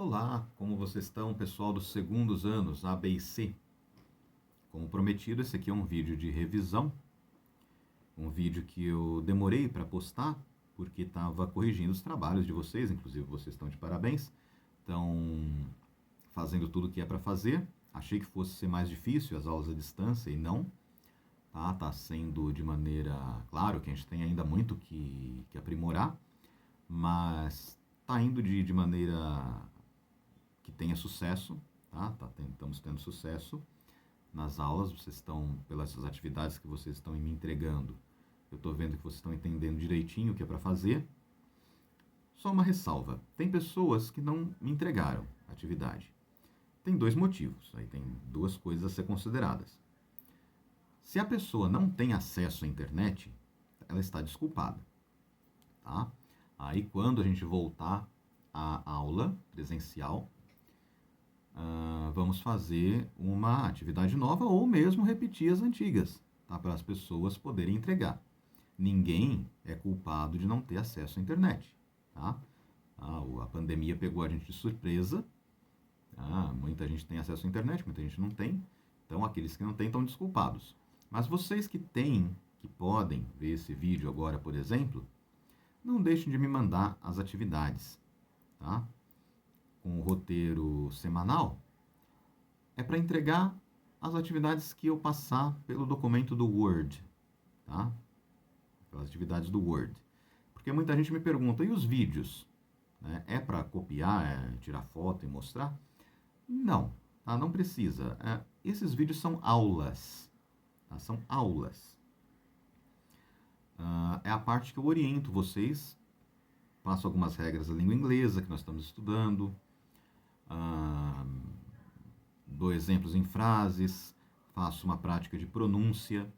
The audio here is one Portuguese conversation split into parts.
Olá, como vocês estão, pessoal dos segundos anos, A, B e C? Como prometido, esse aqui é um vídeo de revisão, um vídeo que eu demorei para postar, porque estava corrigindo os trabalhos de vocês, inclusive vocês estão de parabéns, estão fazendo tudo o que é para fazer. Achei que fosse ser mais difícil as aulas à distância e não, tá? Tá sendo de maneira... Claro que a gente tem ainda muito que aprimorar, mas tá indo de maneira que tenha sucesso, tá? Estamos tendo sucesso nas aulas, vocês estão, pelas atividades que vocês estão me entregando, eu estou vendo que vocês estão entendendo direitinho o que é para fazer. Só uma ressalva, tem pessoas que não me entregaram a atividade. Tem dois motivos, aí tem duas coisas a ser consideradas. Se a pessoa não tem acesso à internet, ela está desculpada, tá? Aí quando a gente voltar à aula presencial, vamos fazer uma atividade nova ou mesmo repetir as antigas, tá? Para as pessoas poderem entregar. Ninguém é culpado de não ter acesso à internet, tá? A pandemia pegou a gente de surpresa, tá? Muita gente tem acesso à internet, muita gente não tem, então aqueles que não têm estão desculpados. Mas vocês que têm, que podem ver esse vídeo agora, por exemplo, não deixem de me mandar as atividades, tá? Com o roteiro semanal, é para entregar as atividades que eu passar pelo documento do Word, tá? Pelas atividades do Word. Porque muita gente me pergunta, e os vídeos? Né? É para copiar, tirar foto e mostrar? Não, tá? Não precisa. Esses vídeos são aulas, tá? São aulas. É a parte que eu oriento vocês, passo algumas regras da língua inglesa que nós estamos estudando, dou exemplos em frases, faço uma prática de pronúncia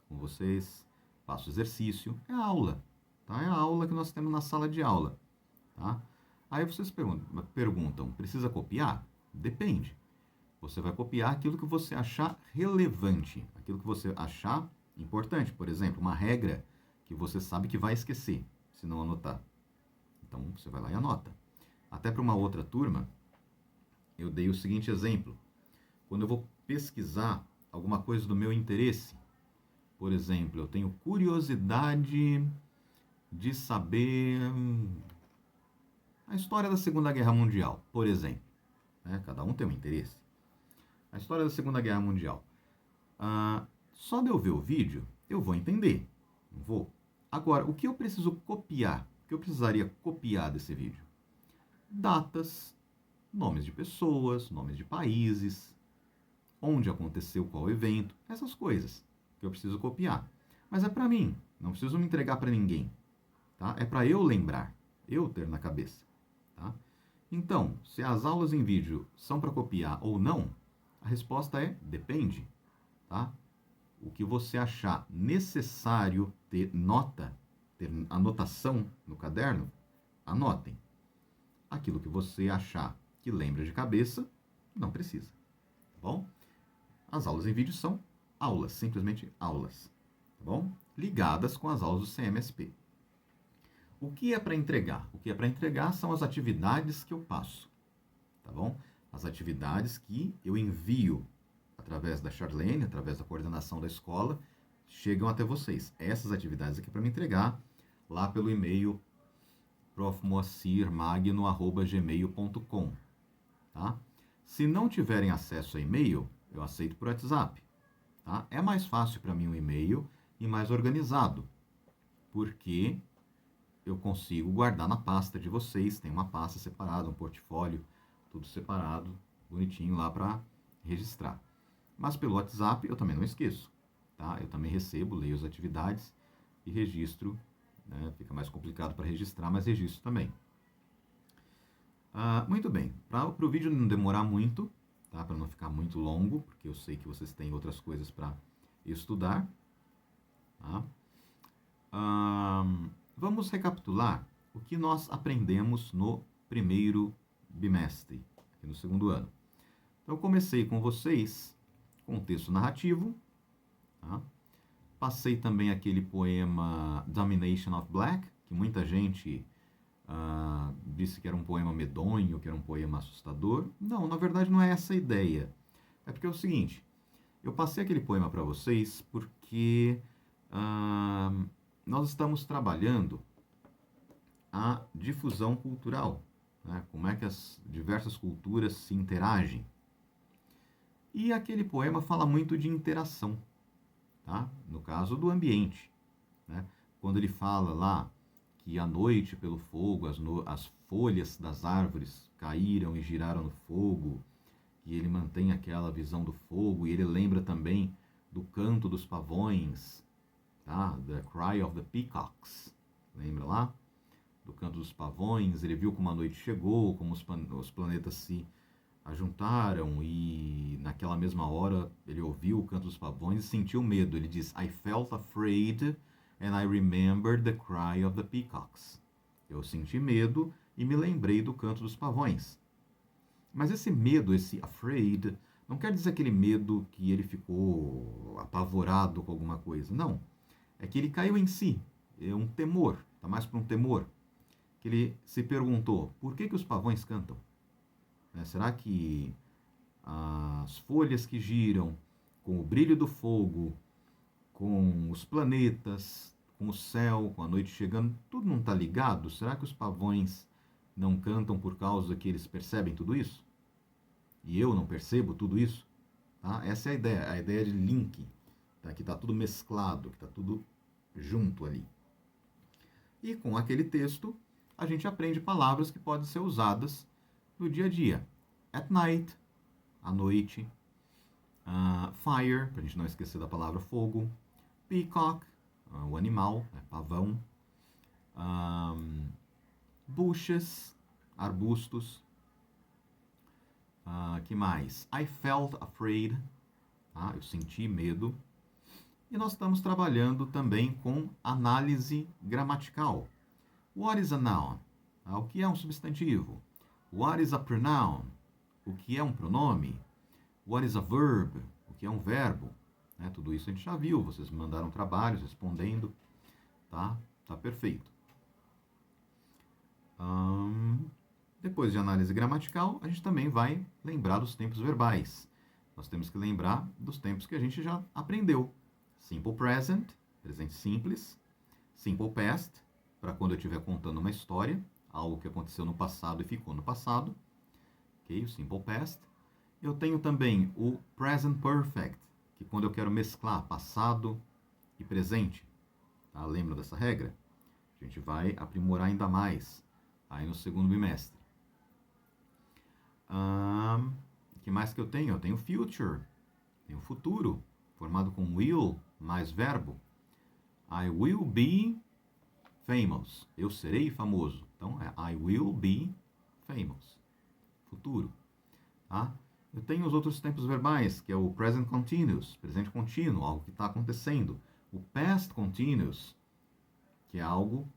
com vocês, faço exercício, é aula, tá? É a aula que nós temos na sala de aula, tá? Aí vocês perguntam, precisa copiar? Depende. Você vai copiar aquilo que você achar relevante, aquilo que você achar importante. Por exemplo, uma regra que você sabe que vai esquecer, se não anotar. Então, você vai lá e anota. Até para uma outra turma, eu dei o seguinte exemplo. Quando eu vou pesquisar alguma coisa do meu interesse, por exemplo, eu tenho curiosidade de saber a história da Segunda Guerra Mundial, por exemplo. Né? Cada um tem um interesse. A história da Segunda Guerra Mundial. Só de eu ver o vídeo, eu vou entender. Não vou? Agora, o que eu preciso copiar? O que eu precisaria copiar desse vídeo? Datas, nomes de pessoas, nomes de países, onde aconteceu qual evento, essas coisas que eu preciso copiar. Mas é para mim, não preciso me entregar para ninguém, tá? É para eu lembrar, eu ter na cabeça, tá? Então, se as aulas em vídeo são para copiar ou não, a resposta é depende, tá? O que você achar necessário ter nota, ter anotação no caderno, anotem. Aquilo que você achar que lembra de cabeça, não precisa, tá bom? As aulas em vídeo são aulas, simplesmente aulas, tá bom? Ligadas com as aulas do CMSP. O que é para entregar? O que é para entregar são as atividades que eu passo, tá bom? As atividades que eu envio através da Charlene, através da coordenação da escola, chegam até vocês. Essas atividades aqui para me entregar lá pelo e-mail profmoacirmagno@gmail.com, tá? Se não tiverem acesso a e-mail, eu aceito por WhatsApp, tá? É mais fácil para mim um e-mail e mais organizado, porque eu consigo guardar na pasta de vocês, tem uma pasta separada, um portfólio, tudo separado, bonitinho lá para registrar. Mas pelo WhatsApp eu também não esqueço, tá? Eu também recebo, leio as atividades e registro, né? Fica mais complicado para registrar, mas registro também. Muito bem, para o vídeo não demorar muito, tá? Para não ficar muito longo, porque eu sei que vocês têm outras coisas para estudar, tá? Vamos recapitular o que nós aprendemos no primeiro bimestre, aqui no segundo ano. Então, eu comecei com vocês com o texto narrativo, tá? Passei também aquele poema Domination of Black, que muita gente disse que era um poema medonho, que era um poema assustador. Não, na verdade não é essa a ideia. É porque é o seguinte, eu passei aquele poema para vocês porque nós estamos trabalhando a difusão cultural, né? Como é que as diversas culturas se interagem. E aquele poema fala muito de interação, tá? No caso do ambiente, né? Quando ele fala lá que à noite pelo fogo as folhas das árvores caíram e giraram no fogo, e ele mantém aquela visão do fogo, e ele lembra também do canto dos pavões, tá? The Cry of the Peacocks, lembra lá? Do canto dos pavões, ele viu como a noite chegou, como os planetas se ajuntaram, e naquela mesma hora ele ouviu o canto dos pavões e sentiu medo. Ele diz, I felt afraid and I remembered the cry of the peacocks. Eu senti medo e me lembrei do canto dos pavões. Mas esse medo, esse afraid, não quer dizer aquele medo que ele ficou apavorado com alguma coisa. Não. É que ele caiu em si. É um temor. Está mais para um temor. Que ele se perguntou, por que os pavões cantam? Será que as folhas que giram, com o brilho do fogo, com os planetas, com o céu, com a noite chegando, tudo não está ligado? Será que os pavões não cantam por causa que eles percebem tudo isso? E eu não percebo tudo isso? Tá? Essa é a ideia de link, tá? Que está tudo mesclado, que está tudo junto ali. E com aquele texto, a gente aprende palavras que podem ser usadas no dia a dia. At night, à noite. Fire, para a gente não esquecer da palavra fogo. Peacock, o animal, pavão. Bushes, arbustos. Que mais? I felt afraid. Eu senti medo. E nós estamos trabalhando também com análise gramatical. What is a noun? O que é um substantivo? What is a pronoun? O que é um pronome? What is a verb? O que é um verbo? Tudo isso a gente já viu, vocês me mandaram trabalhos respondendo, tá? Tá perfeito. Depois de análise gramatical, a gente também vai lembrar dos tempos verbais. Nós temos que lembrar dos tempos que a gente já aprendeu. Simple present, presente simples. Simple past, para quando eu estiver contando uma história, algo que aconteceu no passado e ficou no passado. Ok? O simple past. Eu tenho também o present perfect, que quando eu quero mesclar passado e presente. Tá? Lembra dessa regra? A gente vai aprimorar ainda mais aí no segundo bimestre. O que mais que eu tenho? Eu tenho future, tenho futuro, formado com will mais verbo. I will be famous. Eu serei famoso. Então, I will be famous. Futuro. Tá? Eu tenho os outros tempos verbais, que é o present continuous, presente contínuo, algo que está acontecendo. O past continuous, que é algo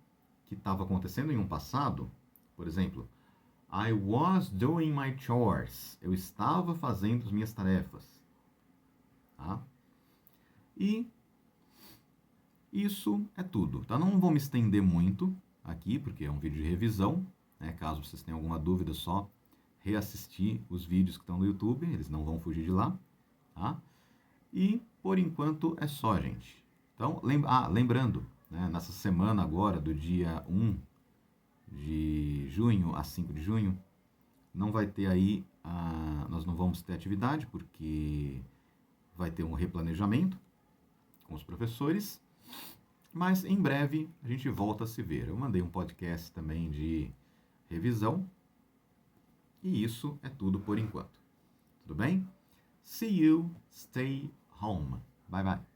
que estava acontecendo em um passado. Por exemplo, I was doing my chores. Eu estava fazendo as minhas tarefas. Tá? E isso é tudo. Tá? Não vou me estender muito aqui, porque é um vídeo de revisão. Caso vocês tenham alguma dúvida, só reassistir os vídeos que estão no YouTube. Eles não vão fugir de lá. Tá? E, por enquanto, é só, gente. Então, lembrando, nessa semana agora, do dia 1 de junho a 5 de junho, não vai ter aí, nós não vamos ter atividade, porque vai ter um replanejamento com os professores, mas em breve a gente volta a se ver. Eu mandei um podcast também de revisão, e isso é tudo por enquanto. Tudo bem? See you, stay home. Bye bye.